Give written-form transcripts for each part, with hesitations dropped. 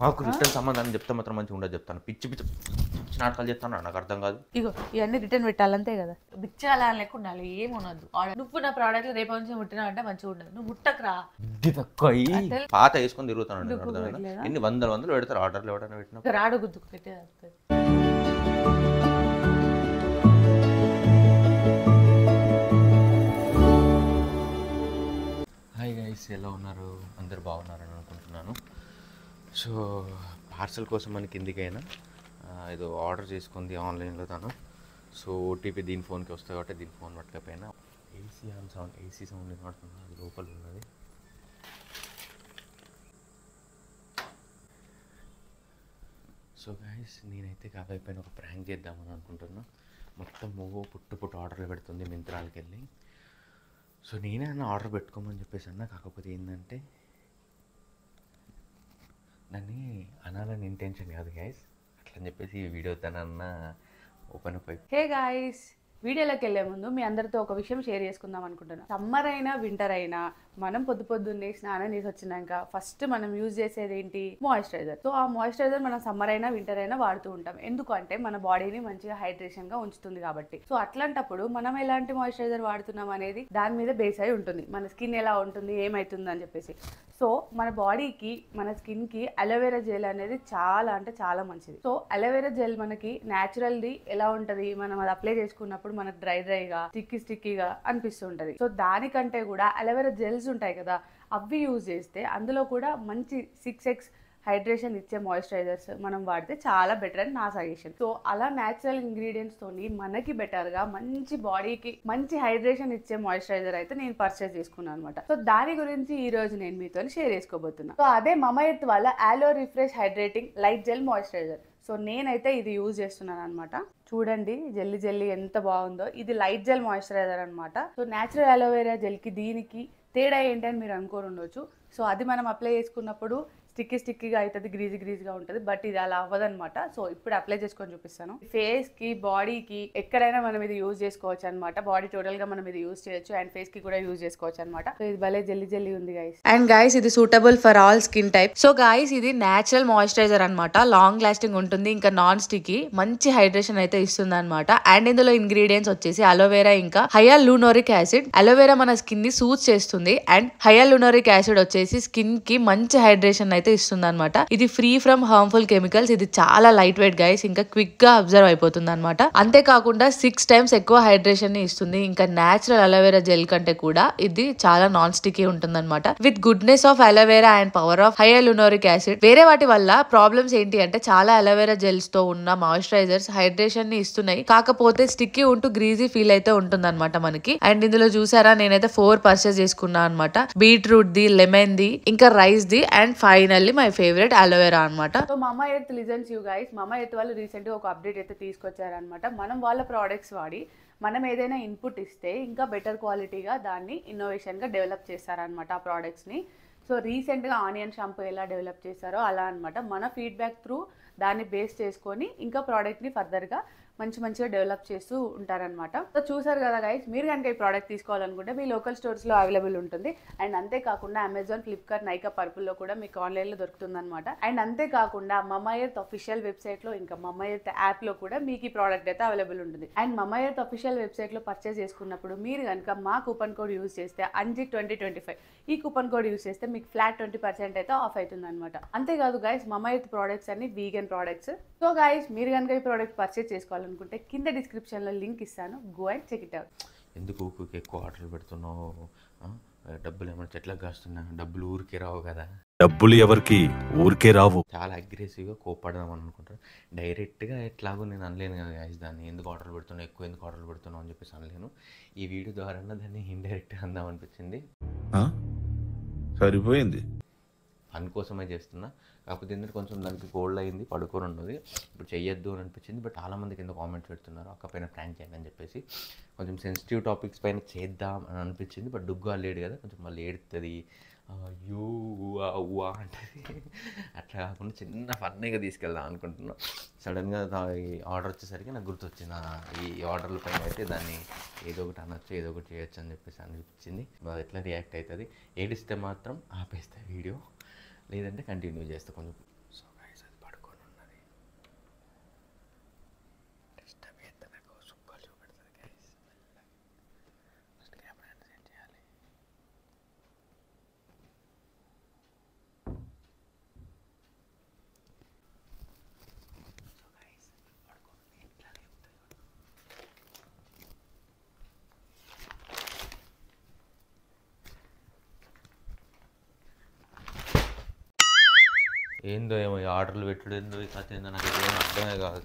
మాకు రిటర్న్ సమాధానం చెప్తే మాత్రం మంచిగా ఉండదు చెప్తాను. పిచ్చి పిచ్చి పిచ్చి నాటకాలు చెప్తాను, నాకు అర్థం కాదు. ఇగో ఇవన్నీ రిటర్న్ పెట్టాలంతే కదా, బిచ్చాల లెక్క ఉండాలి, ఏం ఉండదు. నువ్వు నా ప్రోడక్ట్ రేపు నుంచి ముట్టినా అంటే మంచిగా ఉండదు. నువ్వు ముట్టకరా, పాత వేసుకొని తిరుగుతాను. అర్థమైనా ఎన్ని వందలు పెడతారు ఆర్డర్లు ఎవరైనా పెట్టిన రాడు గుద్దుకు పెట్టేది. హాయ్ గైస్, ఎలా ఉన్నారు? అందరు బాగున్నారని అనుకుంటున్నాను. సో పార్సల్ కోసం మన కిందికైనా ఏదో ఆర్డర్ చేసుకుంది ఆన్లైన్లో తను. సో ఓటీపీ దీని ఫోన్కి వస్తుంది కాబట్టి దీని ఫోన్ పట్టకపోయినా ఏసీ సౌండ్ వినపడుతుంది, అది లోపల ఉన్నది. సో గైస్, నేనైతే కాకపోయినా ఒక ప్రాంక్ చేద్దామని అనుకుంటున్నా. మొత్తం పుట్టు ఆర్డర్లు పెడుతుంది మింత్రాలకి వెళ్ళి. సో నేనే అన్న ఆర్డర్ పెట్టుకోమని చెప్పేసి అన్న. కాకపోతే ఏంటంటే నన్ను అనాలని ఇంటెన్షన్ కాదు గైస్, అట్లా అని చెప్పేసి ఈ వీడియో తనన్న ఓపెన్ అప్ అయిపోయి. హే గాయ్స్, వీడియోలోకి వెళ్ళే ముందు మీ అందరితో ఒక విషయం షేర్ చేసుకుందాం అనుకుంటున్నాను. సమ్మర్ అయినా వింటర్ అయినా మనం పొద్దున్నే స్నానం చేసి వచ్చినాక ఫస్ట్ మనం యూజ్ చేసేది ఏంటి? మాయిశ్చరైజర్. సో ఆ మాయిశ్చరైజర్ మనం సమ్మర్ అయినా వింటర్ అయినా వాడుతూ ఉంటాం. ఎందుకంటే మన బాడీని మంచిగా హైడ్రేషన్ గా ఉంచుతుంది కాబట్టి. సో అట్లాంటప్పుడు మనం ఎలాంటి మాయిశ్చరైజర్ వాడుతున్నాం అనేది దాని మీద బేస్ అయి ఉంటుంది. మన స్కిన్ ఎలా ఉంటుంది, ఏమైతుంది అని చెప్పేసి. సో మన బాడీకి, మన స్కిన్కి అలోవెరా జెల్ అనేది చాలా అంటే చాలా మంచిది. సో అలోవెరా జెల్ మనకి న్యాచురల్ది ఎలా ఉంటుంది, మనం అది అప్లై చేసుకున్నప్పుడు మనకు డ్రైగా స్టిక్కీగా అనిపిస్తుంటది. సో దానికంటే కూడా అలోవెరా జెల్స్ ఉంటాయి కదా, అవి యూజ్ చేస్తే అందులో కూడా మంచి 6x హైడ్రేషన్ ఇచ్చే మాయిశ్చరైజర్స్ మనం వాడితే చాలా బెటర్ అని నా సజెషన్. సో అలా న్యాచురల్ ఇంగ్రీడియంట్స్ తోని మనకి బెటర్ గా మంచి బాడీకి మంచి హైడ్రేషన్ ఇచ్చే మాయిశ్చరైజర్ అయితే నేను పర్చేస్ చేసుకున్నాను అనమాట. సో దాని గురించి ఈ రోజు నేను మీతో షేర్ చేసుకోబోతున్నా. సో అదే మమఎర్త్ వాళ్ళ ఆలో refresh hydrating light gel moisturiser. So నేనైతే ఇది యూజ్ చేస్తున్నాను అనమాట. చూడండి జెల్లీ ఎంత బాగుందో. ఇది లైట్ జెల్ మాయిశ్చరైజర్ అనమాట. సో న్యాచురల్ అలోవెరా జెల్ కి దీనికి తేడా ఏంటని మీరు అనుకోని ఉండొచ్చు. సో అది మనం అప్లై చేసుకున్నప్పుడు స్టిక్కీగా అవుతుంది, గ్రీజీగా ఉంటుంది. బట్ ఇది అలా అవ్వదనమాట. సో ఇప్పుడు అప్లై చేసుకొని చూపిస్తాను. ఫేస్ కి, బాడీకి ఎక్కడైనా మనం ఇది యూజ్ చేసుకోవచ్చు అనమాట. బాడీ టోటల్ గా మనం ఇది యూజ్ చేయొచ్చు అండ్ ఫేస్ కి కూడా యూజ్ చేసుకోవచ్చు అనమాట. సో ఇది భలే జెల్లీ ఉంది గైస్. అండ్ గైస్ ఇది suitable for all skin type. So guys ఇది నేచురల్ మాయిశ్చరైజర్ అనమాట. లాంగ్ లాస్టింగ్ ఉంటుంది, ఇంకా నాన్ స్టిక్కీ, మంచి హైడ్రేషన్ అయితే ఇస్తుంది అనమాట. అండ్ ఇందులో ఇంగ్రీడియంట్స్ వచ్చేసి అలోవెరా ఇంకా హైయాలూరోనిక్ యాసిడ్. అలోవెరా మన స్కిన్ ని సూట్ చేస్తుంది అండ్ హైయాలూరోనిక్ యాసిడ్ వచ్చేసి స్కిన్ కి మంచి హైడ్రేషన్ అయితే ఇస్తుంది అనమాట. ఇది ఫ్రీ ఫ్రమ్ హార్మ్ఫుల్ కెమికల్స్. ఇది చాలా లైట్ వెయిట్ గైస్, ఇంకా క్విక్ గా అబ్జర్వ్ అయిపోతుంది అనమాట. అంతేకాకుండా 6 times ఎక్కువ హైడ్రేషన్ ని ఇస్తుంది. ఇంకా నేచురల్ అలోవెరా జెల్ కంటే కూడా ఇది చాలా నాన్ స్టిక్కీ ఉంటుంది అనమాట. With goodness of aloe vera and power of hyaluronic acid. వేరే వాటి వల్ల ప్రాబ్లమ్స్ ఏంటి అంటే చాలా అలోవెరా జెల్స్ తో ఉన్న మాయిశ్చరైజర్స్ హైడ్రేషన్ ని ఇస్తున్నాయి, కాకపోతే స్టిక్కీ ఉంటూ గ్రీజీ ఫీల్ అయితే ఉంటుంది అనమాట మనకి. అండ్ ఇందులో చూసారా, నేనైతే 4 పర్చేస్ చేసుకున్నా అనమాట. బీట్రూట్ ది, లెమన్ ది, ఇంకా rice the, and finally my favourite aloe vera అనమాట. సో మమఎర్త్ లిజన్స్ యూ గైస్, మమఎర్త్ వాళ్ళు రీసెంట్ గా ఒక అప్డేట్ అయితే తీసుకొచ్చారనమాట. మనం వాళ్ళ ప్రోడక్ట్స్ వాడి మనం ఏదైనా ఇన్పుట్ ఇస్తే ఇంకా బెటర్ క్వాలిటీగా దాన్ని ఇన్నోవేషన్ గా డెవలప్ చేస్తారనమాట ఆ ప్రోడక్ట్స్ ని. సో రీసెంట్గా ఆనియన్ షాంపూ ఎలా డెవలప్ చేశారో అలా అనమాట. మన ఫీడ్బ్యాక్ త్రూ దాన్ని బేస్ చేసుకొని ఇంకా ప్రోడక్ట్ని ఫర్దర్గా మంచిగా డెవలప్ చేస్తూ ఉంటారనమాట. సో చూసారు కదా గైస్, మీరు కనుక ఈ ప్రోడక్ట్ తీసుకోవాలనుకుంటే మీ లోకల్ స్టోర్స్లో అవైలబుల్ ఉంటుంది. అండ్ అంతేకాకుండా అమెజాన్, ఫ్లిప్కార్ట్, నైకా, పర్పుల్లో కూడా మీకు ఆన్లైన్లో దొరుకుతుంది అనమాట. అండ్ అంతేకాకుండా మమఎర్త్ అఫీషియల్ వెబ్సైట్లో ఇంకా మమఎర్త్ యాప్లో కూడా మీకు ఈ ప్రోడక్ట్ అయితే అవైలబుల్ ఉంటుంది. అండ్ మమఎర్త్ అఫీషియల్ వెబ్సైట్లో పర్చేస్ చేసుకున్నప్పుడు మీరు కనుక మా కూపన్ కోడ్ యూజ్ చేస్తే ANJIT2025 ఈ కూపన్ కోడ్ యూజ్ చేస్తే మీకు ఫ్లాట్ 20% అయితే ఆఫ్ అవుతుంది అనమాట. అంతేకాదు గైస్, మమఎర్త్ ప్రోడక్ట్స్ అన్ని వీగన్ ప్రోడక్ట్స్. సో గైస్, మీరు కనుక ఈ ప్రోడక్ట్ పర్చేస్ చేసుకోవాలనుకుంటే కింద డిస్క్రిప్షన్లో లింక్ ఇస్తాను, go and check it out. ఎందుకు ఎక్కువ ఆర్డర్లు పెడుతున్నావు? డబ్బులు ఏమైనా చెట్లకు కాస్తున్నా? డబ్బులు ఊరికే రావు కదా. డబ్బులు ఎవరికి ఊరికే రావు. చాలా అగ్రెసివ్గా కోపడదాం అని అనుకుంటారు. డైరెక్ట్గా ఎట్లాగో నేను అనలేను కదా గైస్, దాన్ని ఎందుకు ఆర్డర్ పెడుతున్నావు, ఎక్కువ ఎందుకు ఆర్డర్ పెడుతున్నావు అని చెప్పేసి అనలేను. ఈ వీడియో ద్వారా దాన్ని ఇండైరెక్ట్గా అందాం అనిపించింది. సరిపోయింది. ఫన్ కోసమే చేస్తున్నా. కాకపోతే ఏంటంటే కొంచెం దానికి కోల్డ్ అయింది, పడుకొని ఉన్నది, ఇప్పుడు చెయ్యొద్దు అని అనిపించింది. బట్ చాలామంది కింద కామెంట్స్ పెడుతున్నారు అక్క పైన ప్రాంక్ చేయండి అని చెప్పేసి. కొంచెం సెన్సిటివ్ టాపిక్స్ పైన చేద్దాం అని అనిపించింది. బట్ డుగ్గా లేడు కదా, కొంచెం మళ్ళీ ఏడుతుంది, యూ ఊవా అంటది. అట్లా కాకుండా చిన్న ఫన్నీగా తీసుకెళ్దాం అనుకుంటున్నాను. సడన్గా ఈ ఆర్డర్ వచ్చేసరికి నాకు గుర్తొచ్చింది, ఈ ఆర్డర్ల పైన అయితే దాన్ని ఏదో ఒకటి అనొచ్చు, ఏదో ఒకటి చేయొచ్చు అని చెప్పేసి అనిపించింది. ఎట్లా రియాక్ట్ అవుతుంది, ఏడిస్తే మాత్రం ఆపేస్తే వీడియో, లేదంటే కంటిన్యూ చేస్తే కొంచెం ఏందో ఏమో ఈ ఆర్డర్లు పెట్టుడు ఏందో ఈ కథ ఏందో నాకు ఏమో అర్థమే కాదు.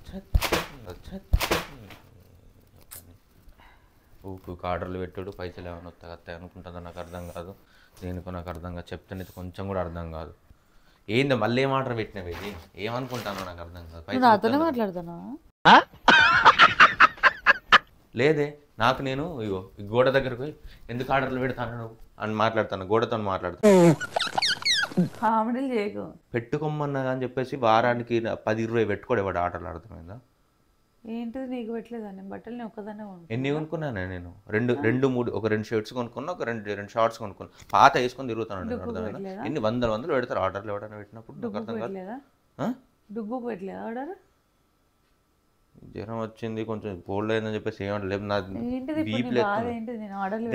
ఊకు ఆర్డర్లు పెట్టుడు పైసలు ఏమైనా వస్తాయి అనుకుంటుందో నాకు అర్థం కాదు. దేనికో నాకు అర్థం కాదు. చెప్తే కొంచెం కూడా అర్థం కాదు. ఏందో మళ్ళీ ఏం ఆర్డర్ పెట్టినవి ఇది ఏమనుకుంటానో నాకు అర్థం కాదు. నాతోనే మాట్లాడుతున్నా లేదే నాకు నేను ఇగో ఈ గోడ దగ్గరకు పోయి ఎందుకు ఆర్డర్లు పెడతాను నువ్వు అని మాట్లాడతాను. గోడతో మాట్లాడతాను. కామెడీలు చేయకు. పెట్టుకోమన్నా అని చెప్పేసి వారానికి 10-20 పెట్టుకోడేవాడు ఆర్డర్లు. అర్థమైందా? ఏంటిది నీకు పెట్టలేదా? నేను బట్టలు నేను ఒక్కదానే ఎన్ని కొనుక్కున్నాను నేను? 2-3 ఒక 2 షర్ట్స్ కొనుక్కున్నా, ఒక 2 షార్ట్స్ కొనుక్కున్నా. పాత వేసుకొని తిరుగుతాను. అర్థమైందా? ఎన్ని వందలు పెడతారు ఆర్డర్లు ఎవడైనా పెట్టినప్పుడు. నాకు అర్థం కాదు. డుగ్గుకు పెట్టలేదా ఆర్డర్? జ్వరం వచ్చింది కొంచెం కోల్డ్ అయిందని చెప్పేసి ఏమంటే లేదు. నా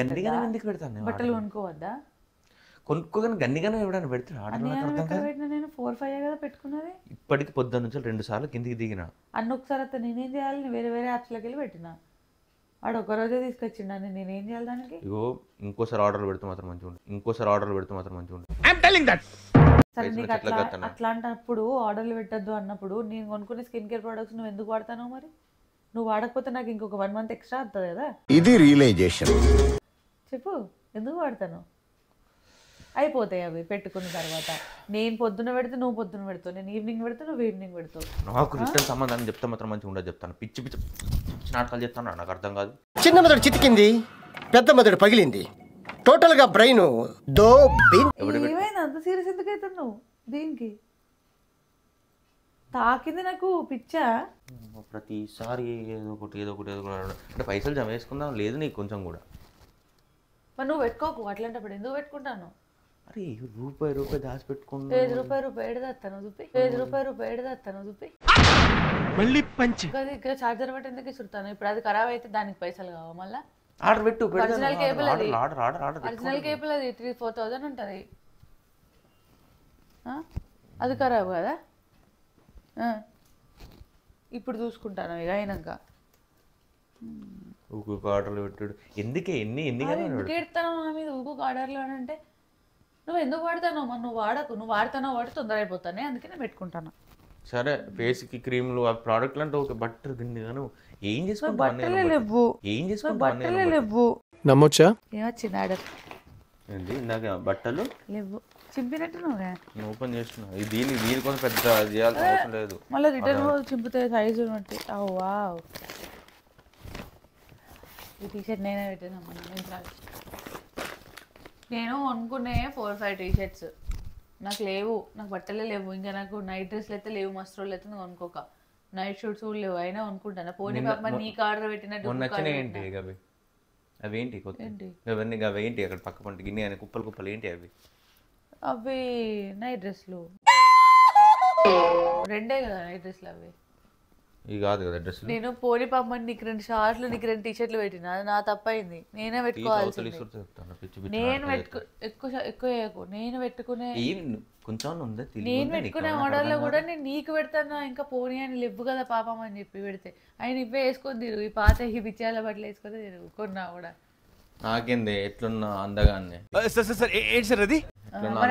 గండిగానే ఎందుకు పెడతాను? బట్టలు కొనుక్కోవద్దా? కొనుక్కోగానే గండిగానే ఎవడైనా పెడతాడు ఆర్డర్? నేను 4-5 కదా పెట్టుకున్నది. ఇప్పటికి పొద్దున్న నుంచి 2 సార్లు కిందికి దిగిన. అన్న ఒకసారి అత్త నేనేం చేయాలి? నేను వేరే యాప్స్లోకి వెళ్ళి పెట్టిన. వాడు ఒకరోజే తీసుకొచ్చిండ. నేనేం చేయాలి దానికి? ఇగో ఇంకోసారి ఆర్డర్లు పెడితే మాత్రం మంచిగా ఉంటుంది. సరే నీకు అట్లాంటప్పుడు ఆర్డర్లు పెట్టద్దు అన్నప్పుడు నేను కొనుక్కునే స్కిన్ కేర్ ప్రొడక్ట్స్ నువ్వు ఎందుకు వాడతానో మరి? నువ్వు వాడకపోతే నాకు ఇంకొక 1 మంత్ ఎక్స్ట్రా వస్తుంది కదా. ఇది రియలైజేషన్. చెప్పు ఎందుకు వాడతాను? అయిపోతాయి అవి పెట్టుకున్న తర్వాత. నేను పొద్దున పెడితే నువ్వు పొద్దున పెడతావు, నేను ఈవినింగ్ పెడితే నువ్వు ఈవినింగ్ పెడతావు. నాకు రిటర్న్ సంబంధాన్ని చెప్తే మాత్రం మంచిగా ఉండదు చెప్తాను. పిచ్చి నాటకాలు చెప్తాను. నాకు అర్థం కాదు. చిన్న మెదడు చితికింది, పెద్ద మెదడు పగిలింది. టోటల్ గా బ్రెయిన్ ఏమైనా అంత సీరియస్ ఎందుకు అవుతున్నావు దీనికి? తాకింది నాకు పిచ్చా. ప్రతిసారి ఏదో ఒకటి అంటే పైసలు జమ వేసుకుందాం లేదు నీకు కొంచెం కూడా. మరి నువ్వు పెట్టుకోకు. అట్లాంటప్పుడు ఎందుకు పెట్టుకుంటాను? అరే రూపాయి దాచిపెట్టుకుంటా. ₹5 ఏడదాస్తాను చూపి. ఏడదాస్తాను చూపి. మళ్ళీ పంచి చార్జర్ బట్టి ఎందుకు ఇస్తాను? ఇప్పుడు అది ఖరాబ్ అయితే దానికి పైసలు కావా మళ్ళా? ఆర్డర్ పెట్టు. ఒరిజినల్ కేబుల్ అది. ఆర్డర్ ఒరిజినల్ కేబుల్ అది 3-4,000 ఉంటుంది. అది ఖరాబ్ కదా. ఇప్పుడు చూసుకుంటాను ఇక అయినాక. ఊకు ఆర్డర్లు పెట్టాడు ఎందుకే ఎన్ని ఎడతాను నా మీద ఊకు ఆర్డర్లు అని అంటే నువ్వు ఎందుకు వాడతాను? మరి నువ్వు వాడకు. నువ్వు వాడతానో వాడి తొందర అయిపోతానే, అందుకే నేను పెట్టుకుంటాను. సరే ఫేస్కి క్రీమ్లు ఆ ప్రోడక్ట్లు అంటే ఒక బట్టర్ గిన్నె కానీ ఏం చేసుకుంటావు? బట్టలే లేవు. నమ్మొచ్చా? ఏమొచ్చింది ఆర్డర్? ఏంటి ఇందాక బట్టలు లేవు చింపినట్టు నువ్వే ఓపెన్ చేస్తున్నా. దీనికోసం పెద్ద చేయాల్సిన అవసరం లేదు. మళ్ళీ రిటర్న్ చింపితే సైజు బట్టి. వావ్, ఈ టీషర్ట్ నేనే పెట్టాను. నేను అనుకునే 4-5 టీషర్ట్స్ నాకు లేవు. నాకు బట్టలే లేవు. ఇంకా నాకు నైట్ డ్రెస్లు అయితే లేవు. మస్తు రోజులు అయితే నువ్వు అనుకోక. నైట్ షూట్స్ కూడా లేవు. అయినా అనుకుంటాను పోనీ పాప నీకు ఆర్డర్ పెట్టినట్టు. ఏంటి అవేంటి కొత్త అవన్నీ అవేంటి అక్కడ పక్క పంట గిన్నె అని కుప్పలు ఏంటి అవి? అవి నైట్ డ్రెస్లు 2 కదా నైట్ డ్రెస్లు. అవి ఇవి కాదు కదా డ్రెస్. నేను పోనీ పాప నీకు 2 షార్ట్లు నీకు 2 టీషర్ట్లు పెట్టినా. అది నా తప్పైంది. నేనే పెట్టుకోవాల్సి. నేను ఎక్కువ నేను పెట్టుకునే నేను పెట్టుకునే ఆర్డర్లో కూడా నేను నీకు పెడతాను. ఇంకా పోనీ అని లేవు కదా పాపం అని చెప్పి పెడితే ఆయన ఇవే వేసుకొని తిరుగు. ఈ పాత ఈ పిచ్చాల బట్టలు వేసుకొని తిరుగు. కొన్నా కూడా నాకేంది ఎట్లున్నా అందగానే.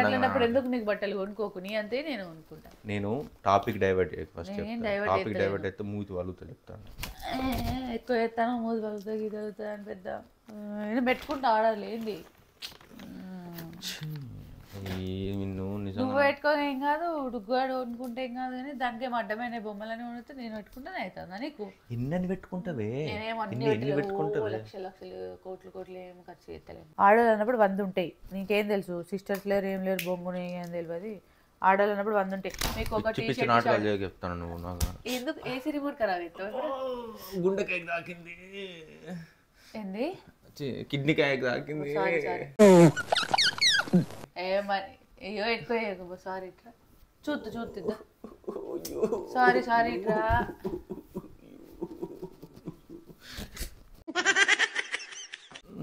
అట్లాంటప్పుడు ఎందుకు నీకు బట్టలు కొనుక్కోకు? నీ అంతే నేను కొనుక్కుంటా. నేను టాపిక్ డైవర్ట్ అయితే మూతి వలుగుతా చెప్తాను. ఎక్కువ చేస్తాను మూతి వలుగుతా ఇది అవుతుంది అని పెద్ద నేను పెట్టుకుంటా ఆర్డర్లు. ఏంది నువ్వు పెట్టుకోని ఏం కాదు, డుగ్గాడు వండుకుంటే ఏం కాదు. కానీ దానికి ఏం అడ్డమైన బొమ్మలని వండితే నేను పెట్టుకుంటానే అవుతుందా నీకు? ఎన్ని పెట్టుకుంటావే? లక్షలు కోట్లు ఏం ఖర్చు చేస్తలేము. ఆర్డర్లు అన్నప్పుడు 100 ఉంటాయి. నీకేం తెలుసు? సిస్టర్స్ లేరు ఏం లేరు బొంగుని ఏం తెలియదు. ఆర్డర్లు అన్నప్పుడు 100 ఉంటాయి. మీకు ఒక ఎందుకు ఏసీ రిమోట్ ఖరాబ్ అవుతావు? గుండెకాయ తాకింది. ఏంది? కిడ్నీకాయ తాకింది. ఏమని అయ్యో ఎక్కువ. సారీ ఇట్రా చూద్దా. సారీ ఇట్రా.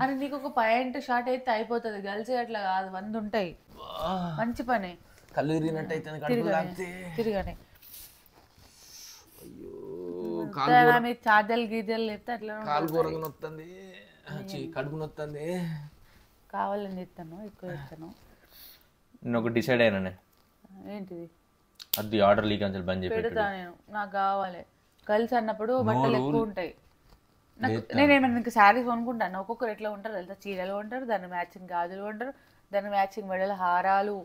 అని నీకు ఒక ప్యాంట్ షార్ట్ అయితే అయిపోతుంది. గర్ల్స్ అట్లా కాదు, 100 ఉంటాయి. మంచి పని. కళ్ళు తిరిగానే చార్జర్లు గీజర్లు చెప్తే అట్లా కడుపు నొత్తంది. కావాలని చెప్తాను ఎక్కువ చెప్తాను. నేను ఒక డిసైడ్ అయినా. ఏంటిది? అది ఆర్డర్ లీక్ అని బంద్ చేసి పెడతా నేను, నాకు కావాలి. గర్ల్స్ అన్నప్పుడు బట్టలు ఎక్కువ ఉంటాయి. నేనేమైనా ఇంకా శారీస్ కొనుక్కుంటాను. ఒక్కొక్కరు ఎట్లా ఉంటారు తెలుసా, చీరలు కొంటారు, దాన్ని మ్యాచింగ్ గాజులు కొంటారు, దాన్ని మ్యాచింగ్ మెడల హారాలు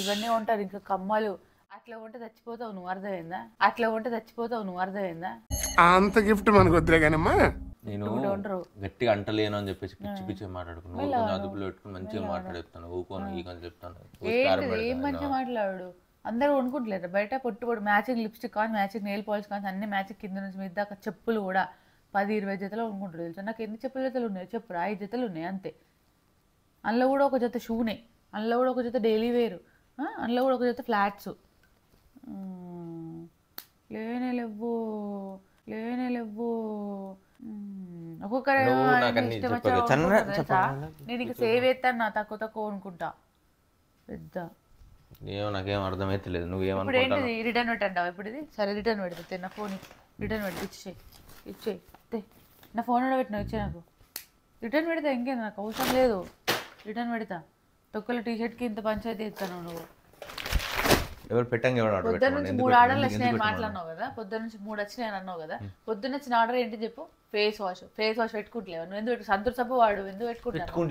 ఇవన్నీ ఉంటారు, ఇంకా కమ్మలు. అట్లా ఉంటే చచ్చిపోతావు నువ్వు, అర్థమైందా? అట్లా ఉంటే చచ్చిపోతావు నువ్వు, అర్థమైందా? అంత గిఫ్ట్ మనకు వద్దులే కానమ్మా. నేను గట్టిగా అంటలేను అని చెప్పేసి పిచ్చి పిచ్చి మాట్లాడుకున్నాను. కొంచెం అదుపులో పెట్టుకుని మంచిగా మాట్లాడుతాను, ఊకోను ఈ అని చెప్తాను. ఏం మంచిగా మాట్లాడు. అందరూ కొనుక్కుంటలేరు బయట, పొట్టు మ్యాచింగ్ లిప్స్టిక్ కానీ, మ్యాచింగ్ నెయిల్ పాలిష్ కానీ, అన్ని మ్యాచింగ్ కింద నుంచి మీద దాకా. చెప్పులు కూడా 10-20 జతలు కొనుక్కుంటారు తెలుసా. నాకు ఎన్ని చెప్పుల జతలు ఉన్నాయి చెప్పురా? 5 జతలు ఉన్నాయి అంతే. అందులో కూడా ఒక జత షూనే, అందులో కూడా ఒక జత డైలీ వేరు, అందులో కూడా ఒక జత ఫ్లాట్స్. లేనే లేవు. ఒక్కొక్కరు నేను ఇక సేవ్ చేస్తాను, నా తక్కువ కొనుక్కుంటా పెద్ద. ఏమో నాకేం అర్థమైతే లేదు. నువ్వేమన్నా ఇప్పుడు ఏంటిది రిటర్న్ పెట్టంటావు? ఇప్పుడు ఇది సరే రిటర్న్ పెడితే నా ఫోన్ రిటర్న్ పెట్టి ఇచ్చేయి. నా ఫోన్ కూడా పెట్టినా ఇచ్చే నాకు. రిటర్న్ పెడతా, ఇంకేం నాకు అవసరం లేదు. రిటర్న్ పెడతా. తొక్కల టీషర్ట్కి ఇంత పంచాయతీ ఇస్తాను నువ్వు. ఎవరు పెట్టంగా పొద్దున్న నుంచి 3 ఆర్డర్లు వచ్చినాయని మాట్లాడినావు కదా, పొద్దున్న నుంచి 3 వచ్చినాయని అన్నావు కదా. పొద్దున్న వచ్చిన ఆర్డర్ ఏంటి చెప్పు? ఫేస్ వాష్ పెట్టుకుంటలేవు నువ్వు. ఎందుకు సంతూర్ సబ్బు వాడు ఎందుకు పెట్టుకుంటావు?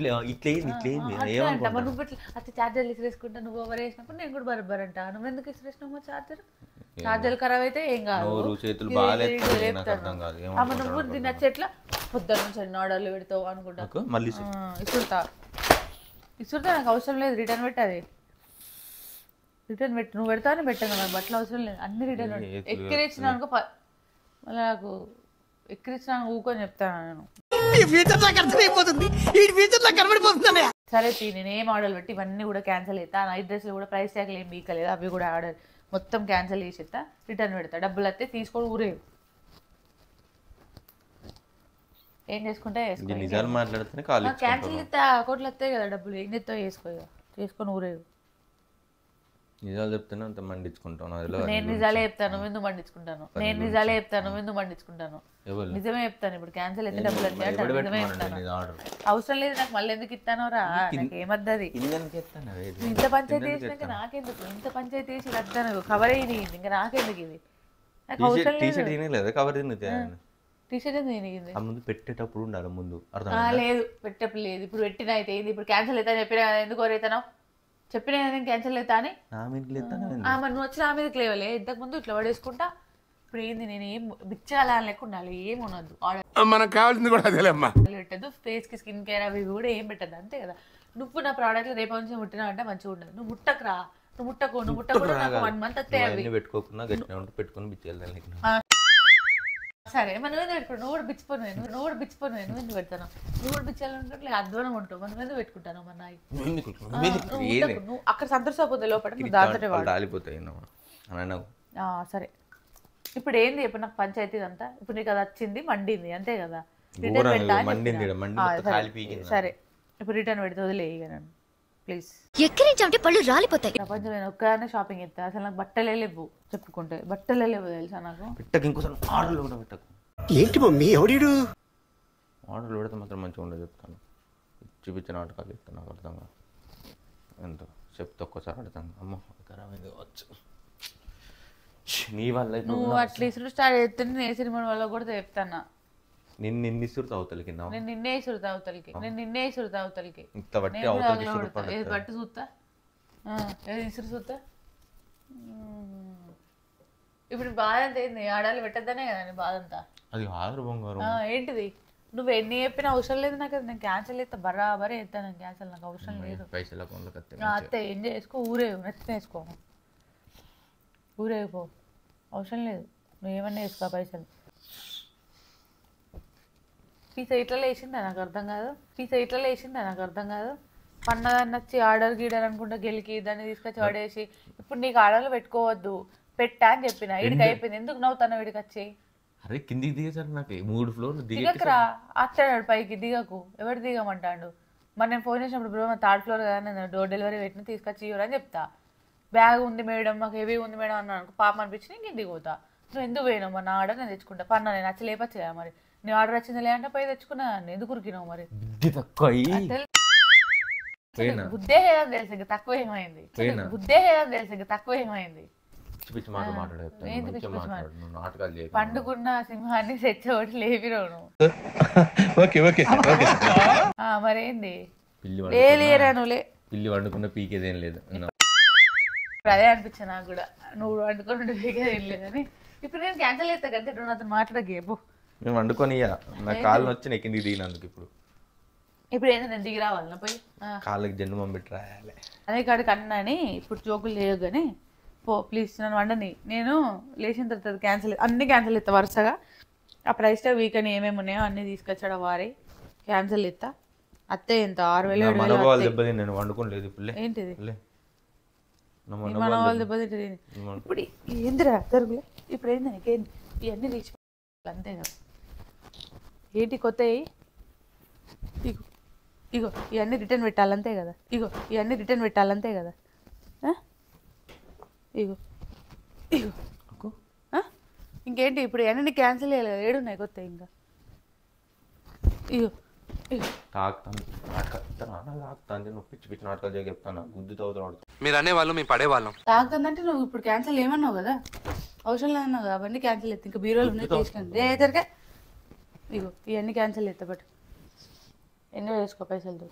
నువ్వు అతి చార్జర్లు ఇసిరేసుకుంటా, నువ్వు ఓవర్ వేసినప్పుడు నేను కూడా బరబ్బర్ అంటా. నువ్వు ఎందుకు ఇసిరేసినావు చార్జర్ ఖరాబ్ అయితే ఏం కాదు. నువ్వు దీన్ని వచ్చేట్లా పొద్దున్న నుంచి అన్ని ఆర్డర్లు పెడతావు అనుకుంటా. ఇసురుతా నాకు అవసరం లేదు. రిటర్న్ పెట్టాది, రిటర్న్ పెట్టి నువ్వు పెడతావని పెట్టాను నాకు బట్టలు అవసరం లేదు. అన్ని రిటర్న్ పెట్టి ఎక్కిరిచ్చిన అనుకో, మళ్ళీ నాకు ఎక్కిరిచ్చిన ఊకొని చెప్తాను నేను. సరే నేనేం ఆర్డర్ పెట్టి ఇవన్నీ కూడా క్యాన్సిల్ అవుతా. నైట్ డ్రెస్లు కూడా ప్రైస్ ట్యాగ్లు ఏం బీకలేదు, అవి కూడా ఆర్డర్ మొత్తం క్యాన్సిల్ చేసేస్తా. రిటర్న్ పెడతా. డబ్బులు వస్తే తీసుకొని ఊరేవు. ఏం చేసుకుంటే క్యాన్సిల్ ఇస్తా. అకౌంట్లు వస్తాయి కదా డబ్బులు, ఏం చేస్తావు చేసుకొని ఊరేవు. నిజాలు చెప్తాను అంత మండించుకుంటాను. నేను నిజాలే చెప్తాను, నువ్వు ఎందుకు మండించుకుంటాను? నేను నిజాలే చెప్తాను, నువ్వు ఎందుకు మండించుకుంటాను? నిజమే చెప్తాను. ఇప్పుడు క్యాన్సిల్ అయితే డబ్బులు అంటే నిజమే చెప్తాను. అవసరం లేదు నాకు, మళ్ళీ ఎందుకు ఇస్తానో రా, నాకు ఏమద్దది. ఇంత పంచాయతీ చేసినాక నాకెందుకు? ఇంత పంచాయతీ చేసి వద్దాను, కవర్ అయ్యింది ఇంకా నాకెందుకు ఇది? నాకు అవసరం లేదు. కవర్ టీషర్ట్ తినిగింది ముందు పెట్టేటప్పుడు ఉండాలి ముందు. లేదు పెట్టేప్పుడు లేదు. ఇప్పుడు పెట్టిన అయితే ఏంది? ఇప్పుడు క్యాన్సిల్ అవుతా చెప్పినా ఎందుకు కోరైతాను? చెప్పినా నేను క్యాన్సిల్ అవుతా అని. మరి నువ్వు వచ్చి నా మీదకి లేవలే ఇంతకు ముందు ఇట్లా పడేసుకుంటా. ఇప్పుడు ఏంది? నేను ఏం బిచ్చాలా లెక్క ఉండాలి, ఏం ఉండదు. మనకు కావాల్సింది కూడా అదేలేమ్మా. పెట్టద్దు, ఫేస్ కి స్కిన్ కేర్ అవి కూడా ఏం పెట్టద్దు, అంతే కదా. నువ్వు నా ప్రోడక్ట్ రేపు నుంచి ముట్టినా అంటే మంచిగా ఉండదు. నువ్వు ముట్టకురా, నువ్వు ముట్టకుండా నాకు 1 month వస్తే అవి పెట్టుకోకుండా పెట్టుకుని బిచ్చేయాలి. సరే మనం ఎందుకు పెట్టుకుంటావు? నువ్వు కూడా బిచ్చిపోను, నువ్వు కూడా ఎందుకు పెడతాను? నువ్వు కూడా బిచ్చాలనుకుంటే అధ్వానం ఉంటావు. మనం ఎందుకు పెట్టుకుంటాను? మన నువ్వు అక్కడ సంతోషపోతే లోపల దాంతో రాలిపోతాయి. సరే ఇప్పుడు ఏంది? ఇప్పుడు నాకు పంచాయతీ అంతా ఇప్పుడు నీకు అది వచ్చింది, మండింది, అంతే కదా. సరే ఇప్పుడు రిటర్న్ పెడితే వదిలేయి నన్ను ప్లీజ్. ఎక్కిరించంటే పళ్ళు రాలిపోతాయి. ప్రపంచం నేను ఒక్కదానే షాపింగ్ ఎత్తా. అసలు నాకు బట్టలే లేవు, చెప్పుకుంటే బట్టలే లేవు తెలుసా నాకు. ఏంటి మమ్మీ ఎవడు ఆర్డర్లు పెడితే మాత్రం మంచిగా ఉండదు చెప్తాను. చూపించిన నాటకాలు చెప్తాను, నాకు అర్థం కాదు. ఎంత చెప్తే ఒక్కసారి అర్థం అమ్మ ఖరాబ్ అయింది కావచ్చు. నీ వల్ల నువ్వు అట్లీస్ట్ స్టార్ట్ చేస్తే ఏ సినిమా వల్ల కూడా చెప్తాను. నిన్ను ఇసురుతా అవతలికి, నేను నిన్నే ఇసురుతా అవతలికి, బట్టు చూస్తా, ఏది ఇసురు చూస్తా. ఇప్పుడు బాధ అంతా ఏంది? ఆడాలి పెట్టద్దనే కదా నీ బాధ అంతా. అది ఆధార బంగారం ఏంటిది? నువ్వు ఎన్ని చెప్పినా అవసరం లేదు నాకు. నేను క్యాన్సిల్ చేస్తా, బరాబరే చేస్తాను క్యాన్సిల్. నాకు అవసరం లేదు. అత్తే ఏం చేసుకో, ఊరేవు, నెత్తిన వేసుకో, ఊరేగిపో, అవసరం లేదు. నువ్వు ఏమన్నా వేసుకో పైసలు. పీసా ఇట్లా వేసిందా నాకు అర్థం కాదు. పన్నదాన్ని వచ్చి ఆర్డర్ గీడర్ అనుకుంటా గెలికి దాన్ని తీసుకొచ్చి వాడేసి ఇప్పుడు నీకు ఆర్డర్లు పెట్టుకోవద్దు పెట్టా అని చెప్పిన. వీడికి అయిపోయింది. ఎందుకు నవ్వుతాను? వీడికి వచ్చి అరే కిందికి దిగేసారు నాకు 3 floors దిగకరా. వచ్చాడు పైకి, దిగకు. ఎవరు దిగమంటాడు? మరి నేను ఫోన్ చేసినప్పుడు బ్రో 3rd floor కదా, నేను డోర్ డెలివరీ పెట్టిన తీసుకొచ్చి ఇవ్వరని చెప్తా. బ్యాగ్ ఉంది మేడం, మాకు హెవీ ఉంది మేడం అన్నాను. పాపం అనిపించి నేను దిగుతా. నువ్వు ఎందుకు పోయినావు? మరి నా ఆర్డర్ నేను తెచ్చుకుంటా. పన్నా నేను వచ్చి లేపచ్చు కదా. మరి నీ ఆర్డర్ వచ్చింది లేదంటే పోయి తెచ్చుకున్నా. ఎందుకు ఉరికినావు? మరి పోయినా బుద్ధే లేదని తెలిసి ఇంకా తక్కువ ఏమైంది పోయినా బుద్ధే లేదని తెలిసి ఇంకా తక్కువ ఏమైంది పిచ్చి పిచ్చి మాటలు మాట్లాడేస్తాను ఏంది పిచ్చి మంచిగా పిచ్చి మాట్లాడు నువ్వు నాటకాలు చేయకు పండుకున్న సింహాన్ని సెచ్చోటి లేపిరావు నువ్వు మరేంది పిల్లి లేరా నువ్వులే పిల్లి వండుకున్న పీకేదేం లేదు ఇప్పుడు అదే అనిపించా నాకు కూడా నువ్వు వండుకొని పీకేది ఏం లేదని ఇప్పుడు నేను క్యాన్సల్ చేస్తా కదా నువ్వు నాతో మాట్లాడగేపు మేము వండుకొని నా కాళ్ళు వచ్చి నేను కిందికి దిగినందుకు ఇప్పుడు ఏంటి నేను దిగి రావాలన్నా పోయి కాళ్ళకి జన్మం పెట్టి రాయాలి అదే కాడికి అన్నాని ఇప్పుడు జోకులు లేవు కానీ పో ప్లీజ్ నన్ను వండని నేను లేచిన తర్వాత క్యాన్సిల్ అన్ని క్యాన్సిల్ ఇస్తా వరుసగా ఆ ప్రైస్ ట్యాగ్ వీకెండ్ ఏమేమి ఉన్నాయో అన్నీ తీసుకొచ్చాడు వారి క్యాన్సిల్ ఇస్తా అత్తే ఎంత 6,000 మనవాళ్ళు దెబ్బతిని నేను వండుకోలేదు పుల్లే ఏంటిది మన వాళ్ళు దెబ్బతింటుంది ఇప్పుడు ఏందిరా జరుగులే ఇప్పుడు ఏంది నీకేంది ఇవన్నీ రీచ్ అంతే కదా ఏంటి కొత్తవి ఇగో ఇగో ఇవన్నీ రిటర్న్ పెట్టాలంతే కదా ఇగో ఇవన్నీ రిటర్న్ పెట్టాలంతే కదా ఇగో ఇగో ఇంకేంటి ఇప్పుడు ఇవన్నీ క్యాన్సిల్ చేయాలి కదా ఏడున్నాయి కొత్త ఇంకా ఇగో ఇగో తాకుతాను నువ్వు పిచ్చి పిచ్చి నాటకాలు చేయ చెప్తాను గుద్దు తవ్వుతున్నాడు మీరు అనేవాళ్ళు మేము పడేవాళ్ళం తాగుతుందంటే నువ్వు ఇప్పుడు క్యాన్సిల్ ఏమన్నావు కదా అవసరం లేదన్నావు కదా అవన్నీ క్యాన్సిల్ చేస్తా ఇంకా బీరోలు ఉన్నాయి తీసుకుంది ఏదరికే ఇగో ఇవన్నీ క్యాన్సిల్ చేస్తా బట్ ఎంజాయ్ చేసుకో పైసలతో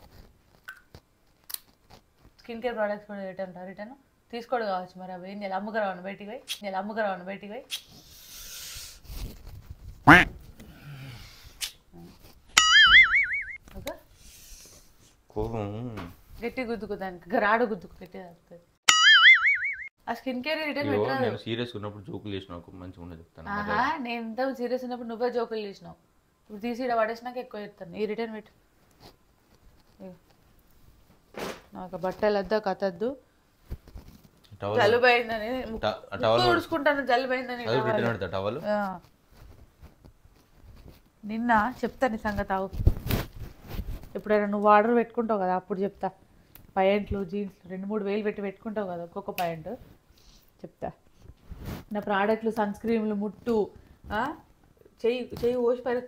స్కిన్ కేర్ ప్రోడక్ట్స్ కూడా రిటర్న్ తీసుకోడు కావచ్చు మరి అవి నేను అమ్ముకురావను బయటికి పోయి ఓకే గట్టి గుద్దుకు దానికి గరాడు గుద్దుకు గట్టి వస్తుంది ఆ స్కిన్ కేర్ రిటర్న్ పెట్టాలి నేను సీరియస్ ఉన్నప్పుడు జోకులు చేసిన మంచిగా ఉండదు చెప్తాను నేను ఎంత సీరియస్ ఉన్నప్పుడు నువ్వే జోకులు చేసినావు ఇప్పుడు తీసి ఇక్కడ పడేసినాక ఎక్కువ చెప్తాను ఈ రిటర్న్ పెట్టు నాకు బట్టలు వద్దా కథద్దు జలుబు అయిందని తుడుచుకుంటాను జలుబు అయిందని టవల్ నిన్న చెప్తా నీ సంగతి ఆవు ఎప్పుడైనా నువ్వు ఆర్డర్ పెట్టుకుంటావు కదా అప్పుడు చెప్తా ప్యాంట్లు జీన్స్లు 2-3 వేలు పెట్టుకుంటావు కదా ఒక్కొక్క ప్యాంట్ చెప్తా నా ప్రోడక్ట్లు సన్ స్క్రీన్లు ముట్టు చెయ్యి ఓసి పైన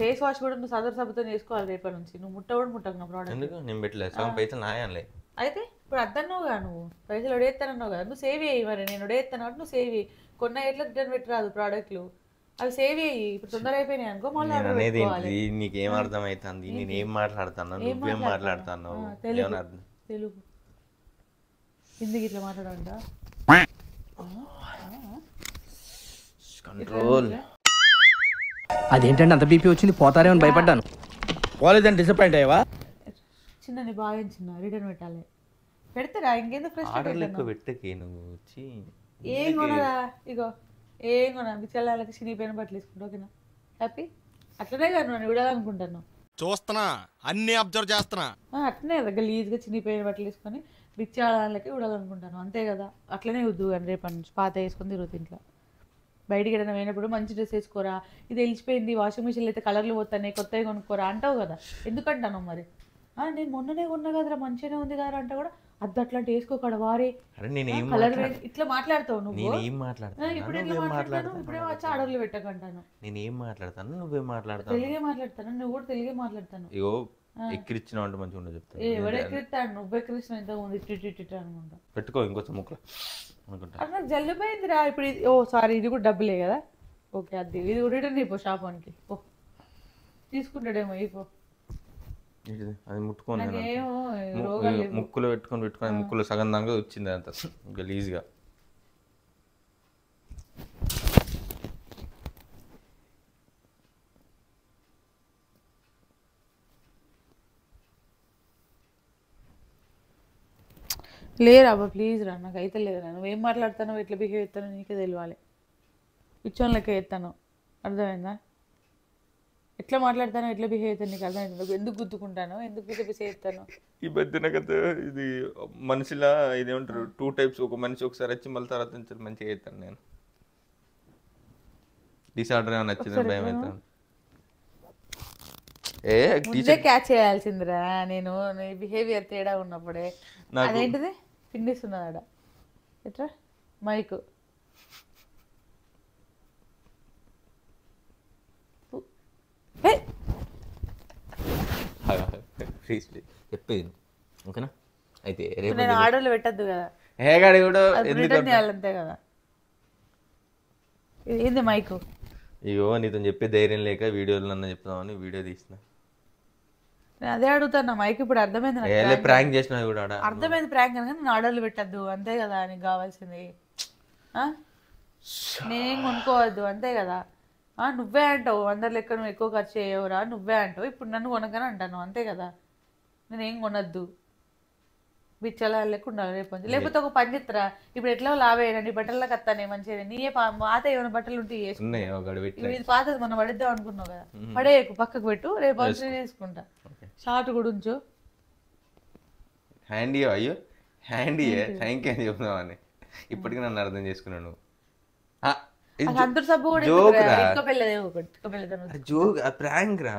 ఫేస్ వాష్ కూడా నువ్వు సదర్ సబ్బుతో వేసుకోవాలి రేపటి నుంచి నువ్వు ముట్టకు నా ప్రోడక్ట్ ఎందుకు నేను పెట్టలేదు సగం పైసలు నాయాలే అయితే ఇప్పుడు అద్దన్నావుగా నువ్వు పైసలు ఒడేస్తానన్నావు కదా నువ్వు సేవ్ అయ్యి మరి నేను ఒడేస్తాను కాబట్టి నువ్వు సేవ్ అయ్యి కొన్న ఎట్లా రిటర్న్ పెట్టరాదు ప్రోడక్ట్లు అవి సేవ్ అయ్యి ఇప్పుడు తొందర అయిపోయినాయి అనుకో మళ్ళీ అనేది నీకేం అర్థమవుతుంది నేనేం మాట్లాడుతాను నువ్వేం మాట్లాడుతాను తెలుగు హిందీకి ఇట్లా మాట్లాడంట కంట్రోల్ అదేంటంటే అంత బీపీ వచ్చింది పోతారేమని భయపడ్డాను పోలేదని డిసప్పాయింట్ అయ్యావా చిన్న బాగా చిన్న రిటర్న్ పెట్టాలి పెడతారా ఇంకేందో ఆర్డర్లు ఎక్కువ పెట్టకే నువ్వు వచ్చి ఏం కొనరా ఇగో ఏం కొనా బిచ్చళ్ళకి చినిగిపోయిన బట్టలు వేసుకుంటా ఓకేనా హ్యాపీ అట్లనే కాదు నేను విడాలనుకుంటాను చూస్తున్నా అన్ని అబ్జర్వ్ చేస్తున్నా అట్లనే కదా గలీజ్గా చినిగిపోయిన బట్టలు వేసుకొని బిచ్చాళ్ళకి విడాలనుకుంటాను అంతే కదా అట్లనే వద్దు అని రేపటి నుంచి పాత వేసుకొని తిరుగుతుంది ఇంట్లో బయటికి ఏదైనా పోయినప్పుడు మంచి డ్రెస్ వేసుకోరా ఇది వెళ్ళిపోయింది వాషింగ్ మిషన్లో అయితే కలర్లు పోతాయి కొత్తవి కొనుక్కోరా అంటావు కదా ఎందుకంటాను మరి నేను మొన్ననే కొన్నా కదరా మంచిగానే ఉంది కదా అంటే కూడా అద్దు అట్లాంటి వేసుకోకడా వారే కలర్ ఇట్లా మాట్లాడతావు నువ్వు ఇప్పుడు ఎట్లా మాట్లాడతాను ఇప్పుడే వచ్చి ఆర్డర్లు పెట్టకంటాను నేనేం మాట్లాడతాను నువ్వేం మాట్లాడతావు తెలుగే మాట్లాడతాను నువ్వు కూడా తెలుగే మాట్లాడతాను ఇగో ఎక్కిరిచ్చినావు అంటే మంచిగా ఉండదు చెప్తాను ఎవడు ఎక్కిరిస్తాడు నువ్వు ఎక్కిరిచిన ఎంత ఉంది ఇట్టి అనుకుంటా పెట్టుకో ఇంకొంచెం ముక్కలు అనుకుంటా అట్లా జల్లిపోయిందిరా ఇప్పుడు ఓ సారీ ఇది కూడా డబ్బులే కదా ఓకే అది ఇది కూడా రిటర్న్ అయిపో షాపానికి ఓ తీసుకుంటాడేమో అయిపో అది ముట్టుకోని ముక్కులో పెట్టుకొని ముక్కులో సగం దాకా వచ్చింది అంత గలీజ్గా లేరా అబ్బా ప్లీజ్ రా నాకు అయితే లేదురా నువ్వేం మాట్లాడతానో ఎట్లా బిహేవ్ చేస్తానో నీకే తెలియాలి పిచ్చోన్ లెక్క చేస్తాను అర్థమైందా ఎట్లా మాట్లాడతానో ఎట్లా బిహేవ్ అవుతాను నీకు అర్థమైంది ఎందుకు గుద్దుకుంటాను ఎందుకు బిహేవ్ చేస్తాను ఈ మధ్యన కదా ఇది మనిషిలా ఇదేమంటారు 2 టైప్స్ ఒక మనిషి ఒకసారి వచ్చి మళ్ళీ తర్వాత నుంచి మంచిగా అవుతాను నేను డిసార్డర్ ఏమైనా నచ్చింది భయం అవుతాను ముందే క్యాచ్ చేయాల్సిందిరా నేను నీ బిహేవియర్ తేడా ఉన్నప్పుడే అదేంటిది పిండిస్తున్నదాడ ఎట్లా మైకు చెప్పేది ఓకేనా? అయితే ఇప్పుడు రేపు నేను ఆర్డర్లు పెట్టద్దు కదా, హేగాడి కూడా ఎందుకు రిటర్న్ చేయాలంతే కదా. ఏంది మైకు? అయ్యో నీతో చెప్పే ధైర్యం లేక వీడియోలు నన్ను చెప్తామని వీడియో తీసిన. నేను అదే అడుగుతాను, మైక్ ఇప్పుడు అర్థమైంది నాకు. ప్రాంక్ చేసిన కూడా ఆడ అర్థమైంది ప్రాంక్ అని, నేను ఆర్డర్లు పెట్టద్దు అంతే కదా నీకు కావాల్సింది. నేనేం కొనుక్కోవద్దు అంతే కదా. నువ్వే అంటావు అందరి లెక్క నువ్వు ఎక్కువ ఖర్చు చేయవురా నువ్వే అంటావు, ఇప్పుడు నన్ను కొనకని అంటాను అంతే కదా. నేనేం కొనద్దు, బిచ్చలా లెక్క ఉండాలి రేపు నుంచి. లేకపోతే ఒక పని చెప్తారా, ఇప్పుడు ఎట్లా లాభైనా నీ బట్టల్లోకి వస్తానే మంచిగా, నీయే పాత ఏమైనా బట్టలు ఉంటే ఉన్నాయి ఒకటి పెట్టి ఇది పాతది మనం పడిద్దాం అనుకున్నావు కదా, పడేయకు పక్కకు పెట్టు, రేపు వచ్చి తీసుకుంటా. షార్ట్ కూడా ఉంచు. హ్యాండీ అయ్యో హ్యాండీ థ్యాంక్ యూ అని చెప్తామని ఇప్పటికీ నన్ను అర్థం చేసుకున్నాను నువ్వు. సంతూర్ సబ్బు కూడా జోక్ ప్రాంక్ రా,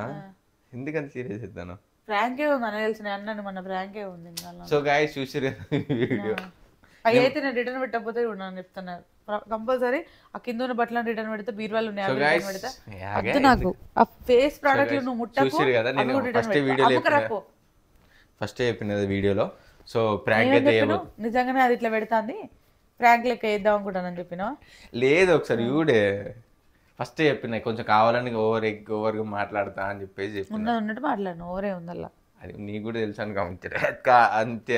ఎందుకంత సీరియస్ ఇద్దాను. ప్రాంకే ఉంది అని తెలిసిన అన్నాను మన ప్రాంకే ఉంది. సో గాయ్స్ చూసారు వీడియో, అవి అయితే నేను రిటర్న్ పెట్టకపోతే ఉన్నాను చెప్తున్నారు కంపల్సరీ. ఆ కింద ఉన్న బట్టలను రిటర్న్ పెడితే బీరువాళ్ళు ఉన్నాయి రిటర్న్ పెడతా. వద్దు నాకు ఆ ఫేస్ ప్రోడక్ట్లు నువ్వు ముట్టకు. చూసారు కదా నేను ఫస్ట్ చెప్పిన వీడియోలో. సో ప్రాంక్ అయితే నిజంగానే అది ఇట్లా పెడతాంది, ప్రాంక్ లెక్క వేద్దాం అనుకుంటానని చెప్పినా. లేదు ఒకసారి చూడే, ఫస్ట్ చెప్పిన కొంచెం కావాలని ఓవర్గా మాట్లాడతా అని చెప్పేసి చెప్పిన. ఉన్నట్టు మాట్లాడను, ఓవరే ఉందల్లా. అది నీకు కూడా తెలుసు అని గమనించారు అంతే.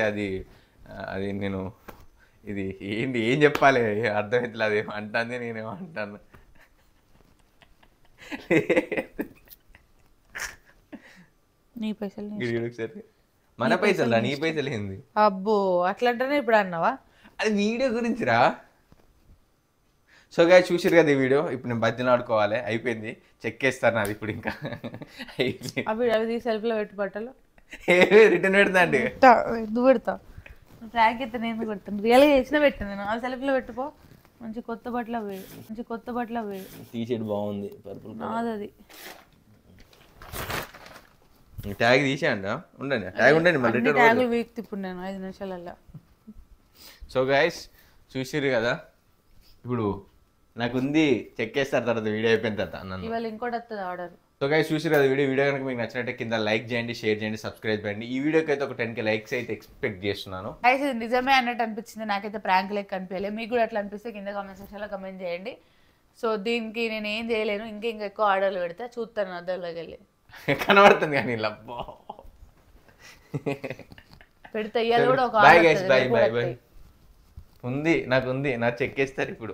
అది నేను ఇది ఏంటి ఏం చెప్పాలి అర్థమవుతుంది, అది అంటాంది నేనేమో అంటాను. నీ పైసలు ఒకసారి మన పైసలు రా, నీ పైసలు ఏంది? అబ్బో అట్లంటేనే ఇప్పుడు అన్నావా? అది వీడియో గురించి రా. సో గాయ్స్ చూసారు కదా ఈ వీడియో. ఇప్పుడు నేను బద్దెలు ఆడుకోవాలి, అయిపోయింది. చెక్ వేస్తాను అది ఇప్పుడు ఇంకా అయిపోయింది. అవి సెల్ఫ్లో పెట్టు బట్టలు రిటర్న్ పెడతా అండి. ఎందుకు పెడతా? ట్రాక్ అయితే నేను పెడతాను, రియల్గా చేసిన పెట్టాను నేను. ఆ సెల్ఫ్లో పెట్టుకో, మంచి కొత్త బట్టలు అవి, మంచి కొత్త బట్టలు అవి. టీ షర్ట్ బాగుంది పర్పుల్, నాదది. ట్యాగ్ తీసేయండి, ఉండండి ట్యాగ్ ఉండండి మళ్ళీ రిటర్న్ ట్యాగులు వీక్ తిప్పుడు నేను 5 నిమిషాలల్లో. సో గైస్ చూసిర్రు కదా, ఇప్పుడు నాకు ఉంది చెక్ చేస్తారు తర్వాత వీడియో అయిపోయిన తర్వాత నన్ను. ఇవాళ ఇంకోటి వస్తుంది ఆర్డర్. సో గైస్ చూసిర్రు కదా వీడియో కనుక మీకు నచ్చినట్టే కింద లైక్ చేయండి, షేర్ చేయండి, సబ్స్క్రైబ్ చేయండి. ఈ వీడియోకి అయితే ఒక 10K లైక్స్ అయితే ఎక్స్పెక్ట్ చేస్తున్నాను. అయితే నిజమే అన్నట్టు అనిపించింది నాకైతే, ప్రాంక్ లెక్క అనిపించలేదు. మీకు కూడా అట్లా అనిపిస్తే కింద కామెంట్ సెక్షన్లో కమెంట్ చేయండి. సో దీనికి నేను ఏం చేయలేను, ఇంకా ఎక్కువ ఆర్డర్లు పెడితే చూస్తాను అద్దర్లోకి వెళ్ళి. కనబడుతుంది కానీ లబ్బో పెడితే ఇవాళ కూడా ఒక bye guys, bye bye bye. ఉంది నాకు చెక్ చేస్తారు ఇప్పుడు.